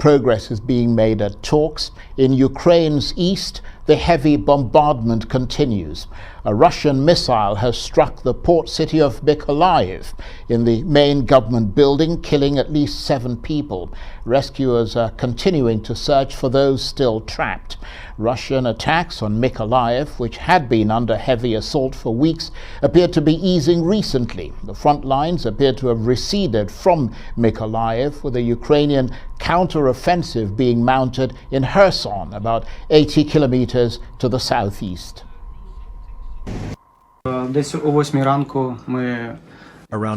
progress is being made at talks. In Ukraine's east, the heavy bombardment continues. A Russian missile has struck the port city of Mykolaiv in the main government building, killing at least 7 people. Rescuers are continuing to search for those still trapped. Russian attacks on Mykolaiv, which had been under heavy assault for weeks, appear to be easing recently. The front lines appear to have receded from Mykolaiv, with a Ukrainian counter-offensive being mounted in Kherson, about 80 kilometers to the southeast. Around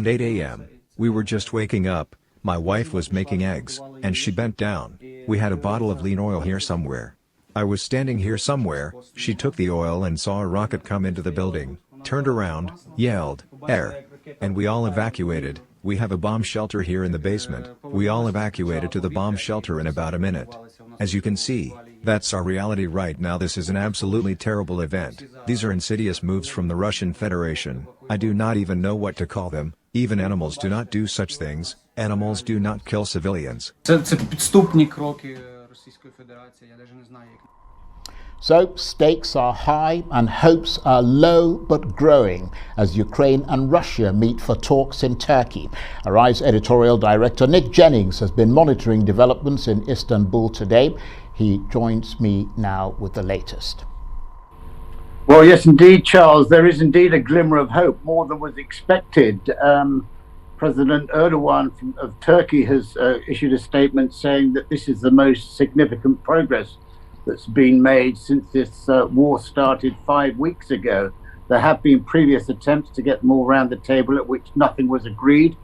8 a.m., we were just waking up. My wife was making eggs, and she bent down. We had a bottle of lean oil here somewhere. I was standing here somewhere. She took the oil and saw a rocket come into the building, turned around, yelled, "Air!" And we all evacuated. We have a bomb shelter here in the basement. We all evacuated to the bomb shelter in about a minute. As you can see, that's our reality right now. This is an absolutely terrible event. These are insidious moves from the Russian Federation. I do not even know what to call them. Even animals do not do such things. Animals do not kill civilians. So stakes are high and hopes are low but growing as Ukraine and Russia meet for talks in Turkey. Arise editorial director Nick Jennings has been monitoring developments in Istanbul today. He joins me now with the latest. Well, yes, indeed, Charles. There is indeed a glimmer of hope, more than was expected. President Erdogan of Turkey has issued a statement saying that this is the most significant progress that's been made since this war started 5 weeks ago. There have been previous attempts to get them all around the table at which nothing was agreed,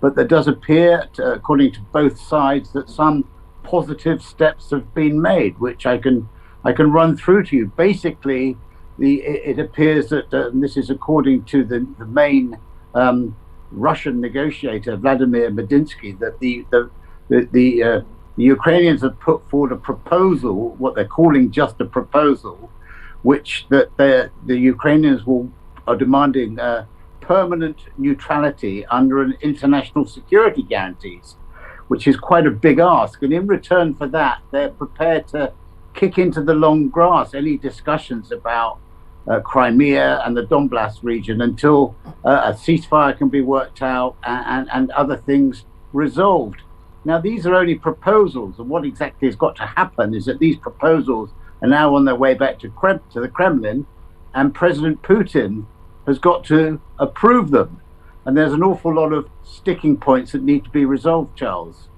but there does appear, according to both sides, that some positive steps have been made, which I can run through to you. Basically, it appears that, and this is according to the main Russian negotiator, Vladimir Medinsky, that the Ukrainians have put forward a proposal, what they're calling just a proposal, which that the Ukrainians are demanding permanent neutrality under an international security guarantees, which is quite a big ask. And in return for that, they're prepared to kick into the long grass any discussions about Crimea and the Donbass region until a ceasefire can be worked out and other things resolved. Now, these are only proposals, and what exactly has got to happen is that these proposals are now on their way back to the Kremlin, and President Putin has got to approve them. And there's an awful lot of sticking points that need to be resolved, Charles.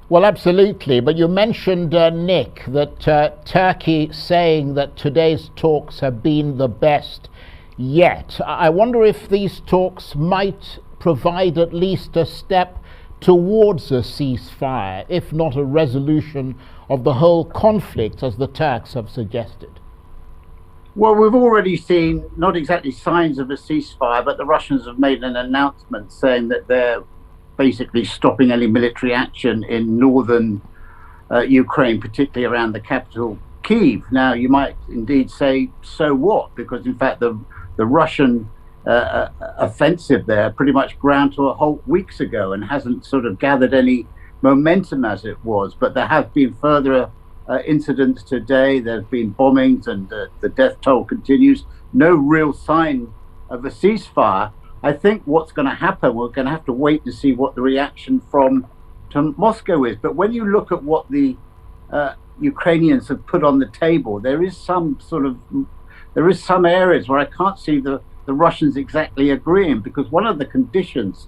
Well, absolutely. But you mentioned, Nick, that Turkey saying that today's talks have been the best yet. I wonder if these talks might provide at least a step towards a ceasefire, if not a resolution of the whole conflict, as the Turks have suggested. Well, we've already seen not exactly signs of a ceasefire, but the Russians have made an announcement saying that they're basically stopping any military action in northern Ukraine, particularly around the capital, Kyiv. Now, you might indeed say, so what? Because, in fact, the Russian offensive there pretty much ground to a halt weeks ago and hasn't sort of gathered any momentum as it was. But there have been further incidents today. There have been bombings and the death toll continues. No real sign of a ceasefire. I think what's going to happen, we're going to have to wait to see what the reaction to Moscow is. But when you look at what the Ukrainians have put on the table, there is some areas where I can't see the Russians exactly agreeing, because one of the conditions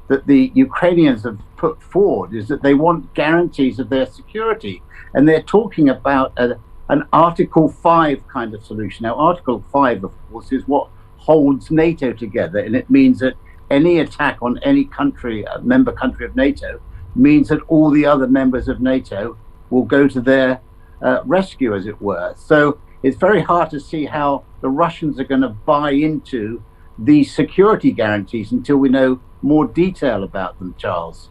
that the Ukrainians have put forward is that they want guarantees of their security. And they're talking about an Article 5 kind of solution. Now, Article 5, of course, is what holds NATO together. And it means that any attack on any country, a member country of NATO, means that all the other members of NATO will go to their rescue, as it were. So it's very hard to see how the Russians are going to buy into these security guarantees until we know more detail about them, Charles.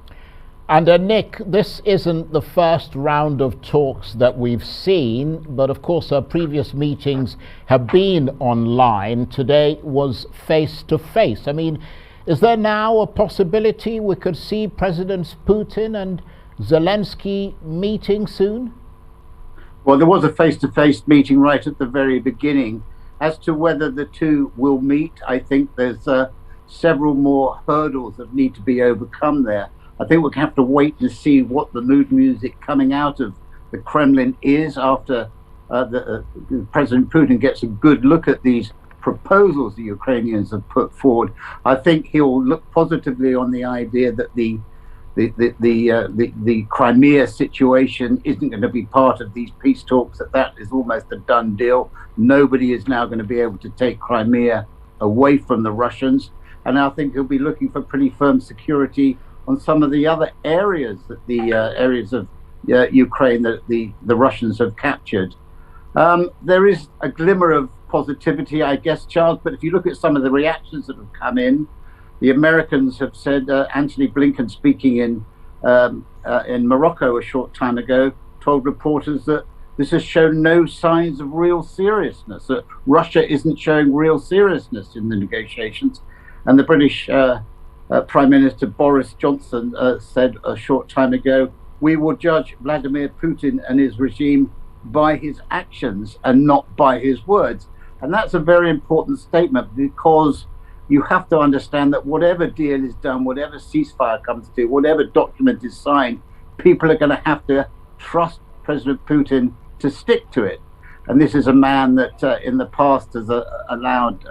And Nick, this isn't the first round of talks that we've seen, but of course our previous meetings have been online. Today was face-to-face. I mean, is there now a possibility we could see Presidents Putin and Zelensky meeting soon? Well, there was a face-to-face meeting right at the very beginning. As to whether the two will meet, I think there's several more hurdles that need to be overcome there. I think we'll have to wait and see what the mood music coming out of the Kremlin is after President Putin gets a good look at these proposals the Ukrainians have put forward. I think he'll look positively on the idea that the Crimea situation isn't going to be part of these peace talks, that is almost a done deal. Nobody is now going to be able to take Crimea away from the Russians. And I think he'll be looking for pretty firm security on some of the other areas, that the areas of Ukraine that the Russians have captured. There is a glimmer of positivity, I guess, Charles, but if you look at some of the reactions that have come in, the Americans have said, Antony Blinken, speaking in Morocco a short time ago, told reporters that this has shown no signs of real seriousness, that Russia isn't showing real seriousness in the negotiations. And the British Prime Minister Boris Johnson said a short time ago, we will judge Vladimir Putin and his regime by his actions and not by his words. And that's a very important statement, because you have to understand that whatever deal is done, whatever ceasefire comes to, whatever document is signed, people are going to have to trust President Putin to stick to it. And this is a man that in the past has allowed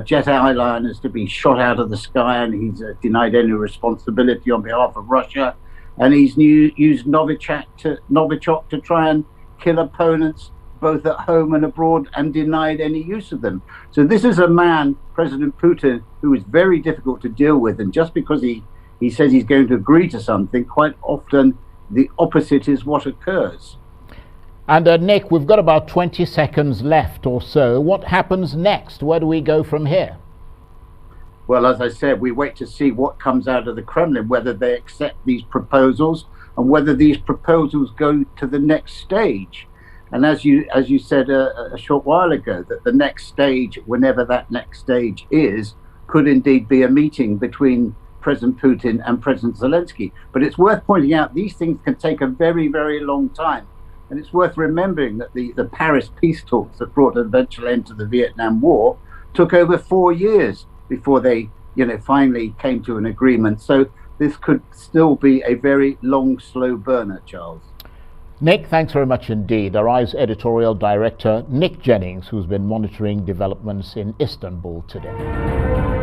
jet airliners to be shot out of the sky, and he's denied any responsibility on behalf of Russia. And he's used Novichok to try and kill opponents both at home and abroad, and denied any use of them. So this is a man, President Putin, who is very difficult to deal with. And just because he says he's going to agree to something, quite often the opposite is what occurs. And Nick, we've got about 20 seconds left or so. What happens next? Where do we go from here? Well, as I said, we wait to see what comes out of the Kremlin, whether they accept these proposals and whether these proposals go to the next stage. And as you said a short while ago, that the next stage, whenever that next stage is, could indeed be a meeting between President Putin and President Zelensky. But it's worth pointing out these things can take a very, very long time. And it's worth remembering that the Paris peace talks that brought an eventual end to the Vietnam War took over 4 years before they, finally came to an agreement. So this could still be a very long, slow burner, Charles. Nick, thanks very much indeed. Arise Editorial Director Nick Jennings, who's been monitoring developments in Istanbul today.